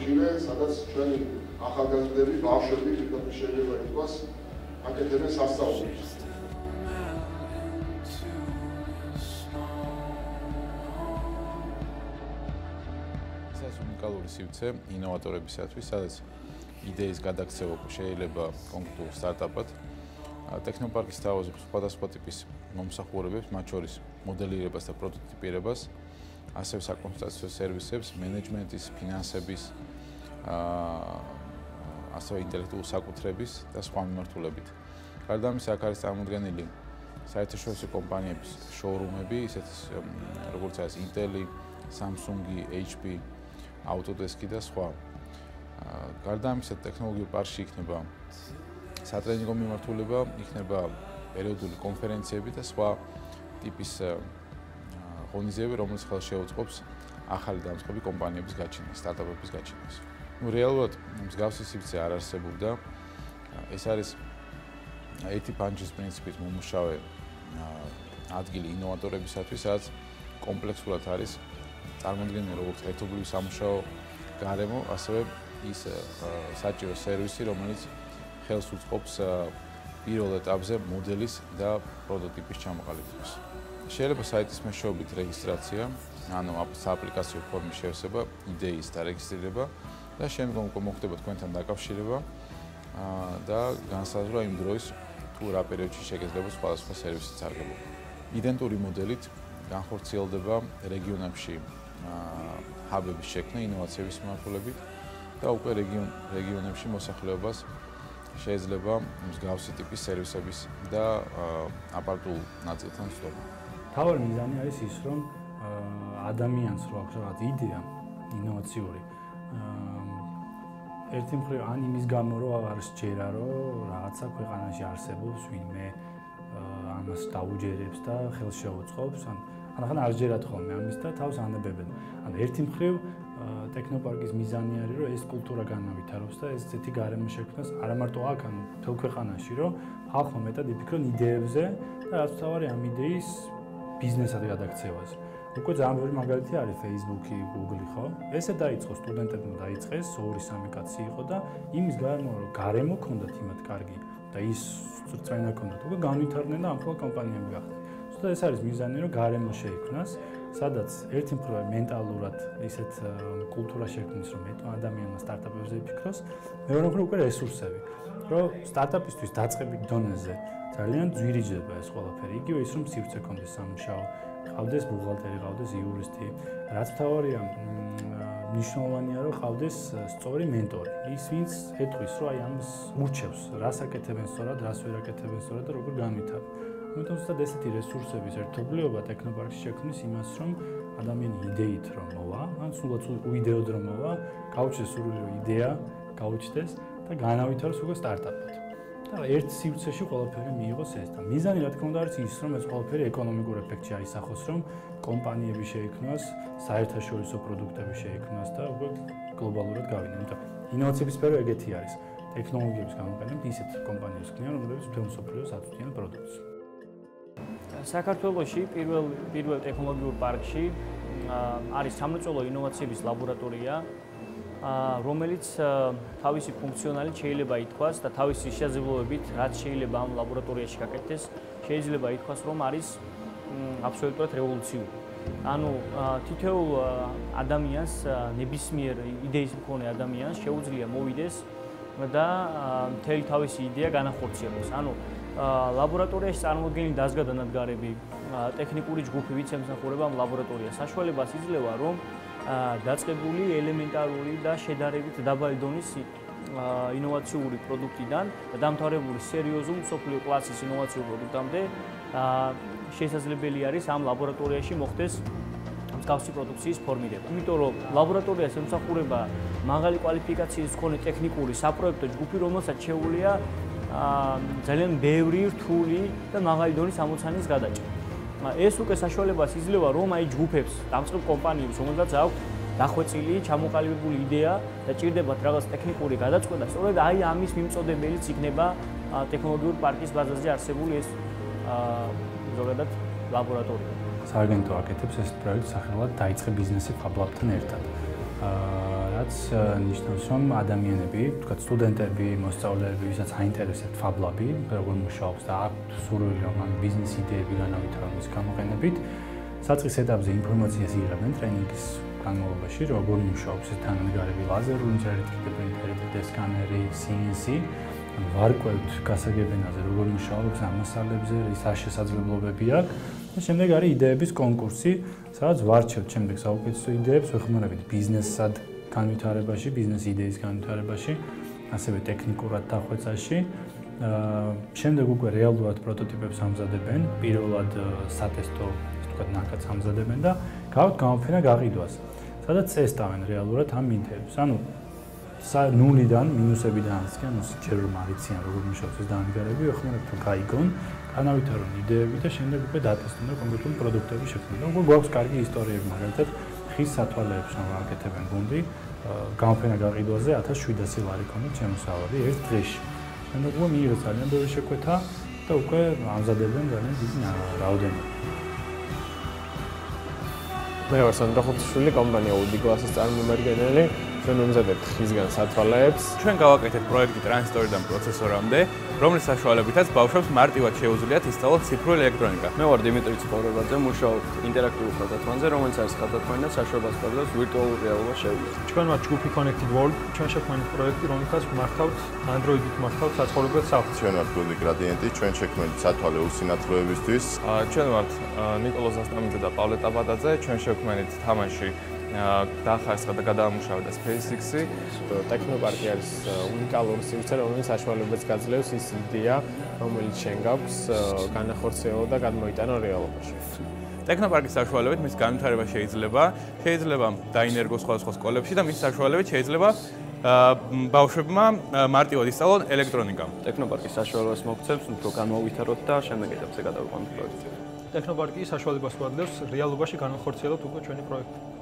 კავშირე, სადაც ჩვენი ახალგაზრდები, ბავშვები, თვითონ შეიძლება ითქვას, აკეთებენ სასწაულს. ეს უნიკალური სივრცე ინოვატორებისათვის, სადაც იდეის გადაქცევა შეიძლება კონკრეტულ სტარტაპად. ტექნოპარკი სთავაზობს სხვადასხვა ტიპის მომსახურებებს, მათ შორის მოდელირებას და პროტოტიპირებას, ასევე საკონსულტაციო სერვისებს, მენეჯმენტის, ფინანსების, ასევე ინტელექტუალურ საკუთრების და სხვა მიმართულებით. გარდა ამისა, აქ არის წარმოდგენილი საერთაშორისო კომპანიების შოურუმები, ისეთი როგორც არის Intel, Samsung, HP, Autodesk და სხვა. გარდა ამისა, ტექნოლოგიურ პარკში იქნება სატრენინგო მიმართულება, იქნება პერიოდული კონფერენციები და სხვა ტიპის ღონისძიებები, რომელიც ხელს შეუწყობს ახალი დამწყები კომპანიების გაჩენას, სტარტაპების გაჩენას. რეალურად მსგავსი სივრცე არ არსებობდა. ეს არის ერთი პანჯის პრინციპით მომუშავე ადგილი ინოვატორებისათვის, სადაც კომპლექსურად არის წარმოდგენილი როგორც ერთობლივი სამუშაო გარემო, ასევე ის საჭირო სერვისი, რომელიც ხელს უწყობს პირველ ეტაპზე მოდელის და პროტოტიპის ჩამოყალიბებას. შეიძლება საიტის მეშვეობით რეგისტრაცია, ანუ სააპლიკაციო ფორმის შევსება, იდეის დარეგისტრირება და შემდგომ მოხდება თქვენთან დაკავშირება და განსაზღვრა იმ დროის თუ რა პერიოდში შეგეძლება სხვადასხვა სერვისის წარგება. იდენტური მოდელით განხორციელდება რეგიონებში ჰაბების შექმნა ინოვაციების მიმართულებით და უკვე რეგიონებში მოსახლეობას შეიძლება მსგავსი ტიპის სერვისების და აპარტულ ნაწილთან ცდომა. თავარი მიზანი არის ის, რომ ადამიანს რო აქვს რაღაც იდეა ინოვაციური, ერთი მხრივ ან იმის გამო რომ არ სჯერა, რომ რაღაცა ქვეყანაში არსებობს ვინმე ამას დაუჯერებს და ხელს შეუწყობს, ან არ სჯერათ ხოლმე ამის და თავს ანებებენ. ან ერთი მხრივ ტექნოპარკის მიზანი არის, რომ ეს კულტურა განავითაროს და ეს ზეთი გარემო შექმნას არა მარტო აქ, ან მთელ ქვეყანაში, რომ ხალხმა მეტად იფიქრონ იდეებზე და რაც თავარი ამ იდეის ბიზნესად გადაქცევაზე. უკვე ძალიან ბევრი მაგალითი არის Facebook-ი, Google-ი, ხო? ესე დაიწყო სტუდენტებმა დაიწყეს, 2-3 კაცი იყო და იმის გარემო, რომ გარემო ქონდათ იმათ კარგი და ის წვრთნა ქონდათ, უკვე განვითარდნენ და ამხელა კომპანიები გახდნენ. ზუსტად ეს არის მიზანი, რომ გარემო შეიქმნას, სადაც ერთი მხრივ მენტალურად ისეთ კულტურა შექმნის, რომ ადამიანმა სტარტაპებზე იფიქროს, მეორე მხრივ უკვე რესურსები, რომ სტარტაპისთვის დაწყებით დონეზე ძალიან ძვირიჯდება ეს ყველაფერი. იგივე ის, რომ სივრცე ქონდეს სამუშაო, ყავდეს ბუღალტერი, ყავდეს იურისტი, რაც თავარია მნიშვნელოვანია, რომ ყავდეს სწორი მენტორი. ის ვინც ეტყვის, რომ აი ამას ურჩევს, რას აკეთებენ სწორად, რას ვერ აკეთებენ სწორად და როგორ განვითარებენ. ამიტომ ზუსტად ესეთი რესურსების ერთობლიობა ტექნოპარკში შექმნის იმას, რომ ადამიანი იდეით რომ მოვა, ან სულაც უიდეოდ რომ მოვა, გაუჩნდეს სრული იდეა, გაუჩნდეს და განავითაროს უკვე სტარტაპად. და ერთ სივრცეში ყველაფერი მიიღოს ეს და მიზანი რა თქმა უნდა არის ის, რომ ეს ყველაფერი ეკონომიკურ ეფექტში აისახოს, რომ კომპანიები შეიქმნას, საერთაშორისო პროდუქტები შეიქმნას და უკვე გლობალურად გავიდნენ. იმიტომ ინოვაციების სფერო ეგეთი არის. ტექნოლოგიების გამოყენებით ისეთ კომპანიებს ქმნიან, რომლებიც მთელ მსოფლიოს აწვდიან პროდუქტს. საქართველოში პირველ ტექნოლოგიურ პარკში არის სამრეწველო ინოვაციების ლაბორატორია, რომელიც თავისი ფუნქციონალით შეიძლება ითქვას და თავისი შესაძლებლობებით, რაც შეიძლება ამ ლაბორატორიაში გაკეთდეს, შეიძლება ითქვას, რომ არის აბსოლუტურად რევოლუციური. ანუ თითოეულ ადამიანს, ნებისმიერ იდეის მქონე ადამიანს შეუძლია მოვიდეს და მთელი თავისი იდეა განახორციელოს. ანუ ლაბორატორიაში წარმოდგენილი დაზგადანადგარები, ტექნიკური ჯგუფი, ვინც ემსახურება ამ ლაბორატორიას, საშუალებას იძლევა, რომ დაწყებული ელემენტარული და შედარებით დაბალი დონის ინოვაციური პროდუქტიდან და დამთავრებული სერიოზულ მსოფლიო კლასის ინოვაციურ პროდუქტამდე შესაძლებელი არის ამ ლაბორატორიაში მოხდეს მსგავსი პროდუქციის ფორმირება. იმიტომ რომ ლაბორატორიას ემსახურება მაღალი კვალიფიკაციის მქონე ტექნიკური საპროექტო ჯგუფი, რომელსაც შეუძლია ძალიან ბევრი რთული და მაღალი დონის ამოცანის გადაჭრა. ეს უკვე საშუალებას იძლევა, რომ აი ჯგუფებს, დამწყებ კომპანიებს, რომელთაც აქვს დახვეწილი, ჩამოყალიბებული იდეა და ჭირდებათ რაღაც ტექნიკური გადაწყვეტა, სწორედ აი ამის მიმწოდებელიც იქნება ტექნოლოგიურ პარკის ბაზაზე არსებული ეს ზოგადად ლაბორატორია. სააგენტო აკეთებს ეს პროექტს სახელად დაიწყე ბიზნესი ფაბლაბთან ერთად. რაც ნიშნავს, რომ ადამიანები, თქვა სტუდენტები, მოსწავლეები, ვისაც აინტერესებთ FabLab-ი, როგორ მუშაობს და აქვთ სურვილი რომ ამ ბიზნეს იდეები განავითარონ მის გამოყენებით, საწყის ეტაპზე ინფორმაციას იღებენ ტრენინგის განმავლობაში, როგორ მუშაობს ეს თანადგარები, ლაზერული მზერით, პრინტერი, 3D სკანერი, CNC, ვარკვევთ გასაგებენაზე, როგორ მუშაობს ამ მასალებზე, რის შესაძლებლობები აქვს. და შემდეგ არის იდეების კონკურსი, სადაც ვარჩევთ შემდეგ საუკეთესო იდეებს, ვეხმარებით ბიზნესად განვითარებაში, ბიზნეს იდეის განვითარებაში, ასევე ტექნიკურად დახვეწაში. შემდეგ უკვე რეალურად პროტოტიპებს ამზადებენ, პირველად სატესტო, ვთქვათ, ნაკადს ამზადებენ და გავთ გამოფენა გაყიდვას. სადაც წესტავენ რეალურად ამ იდეებს. ანუ ნულიდან, მინუსებიდან ასკენ, ჯერ რომ არიციან როგორ მუშაობს ეს დანადგარები, ვეხმარებით რომ გაიგონ, განავითარონ იდეები და შემდეგ უკვე დატესტონ და კონკრეტული პროდუქტები შექმნან. და უკვე გვაქვს კარგი ისტორიები, მაგალითად, ხის სათვალეებს რომ ვაკეთებენ გუნდი, გამოფენა გაყიდვაზე 1700 ლარი ქონდათ შემოსავალი ერთ დღეში. შემდეგ უკვე მიიღეს ძალიან ბევრი შეკვეთა და უკვე ამზადებენ ძალიან დიდი რაოდენობა. მე ვარ სანდრო ხუთშვილი, კომპანია Udigo-ს წარმომადგენელი. ჩვენ ვამზადებთ ხისგან სათვალეებს. ჩვენ გავაკეთეთ პროექტი ტრანზისტორიდან პროცესორამდე, რომლის საშუალებითაც ბავშვებს მარტივად შეუძლიათ ინსტალოთ ციფრული ელექტრონიკა. მე ვარ დიმიტრი ციფროვაძე, მუშაობ ინტერაქტიულ ხელთათმანზე, რომელიც არის ხელთათმანი და საშუალებას პარდავს ვირტუალურ რეალობას შეუძლებს. ჩვენ ვართ ჯგუფი Connected World, ჩვენ შექმნით პროექტი, რომელსაც მართავთ Android-ით მართავთ საცხოვრებელ სახლს. ჩვენ ვართ Gulli Gradienti, ჩვენ შექმნით სათვალე უსინათლოებისთვის. ჩვენ ვართ ნიკოლოზ ასტამიძე და პავლე ტაბადაძე, ჩვენ შექმნით თამაში დაახარისხა და გადაამუშავა და SpaceX-ი. ტექნოპარკი არის უნიკალური სივრცე, რომელიც საშუალებებს გაძლევს ის იდეა, რომელიც შენ გაქვს, განახორციელო და გადმოიტანო რეალობაში. ტექნოპარკის საშუალებით მის განვითარება შეიძლება დაინერგოს სხვადასხვა სკოლებში და მის საშუალებით შეიძლება ბავშვებმა მარტივად ისწავლონ ელექტრონიკა. ტექნოპარკის საშუალებას მოგცემს, უფრო განმოვითაროთ და შემდეგ ეტაპზე გადავიყვანოთ პროექტს. ტექნოპარკი საშუალებას გვაძლევს რეალობაში განახორციელოთ უკვე ჩვენი პროექტი.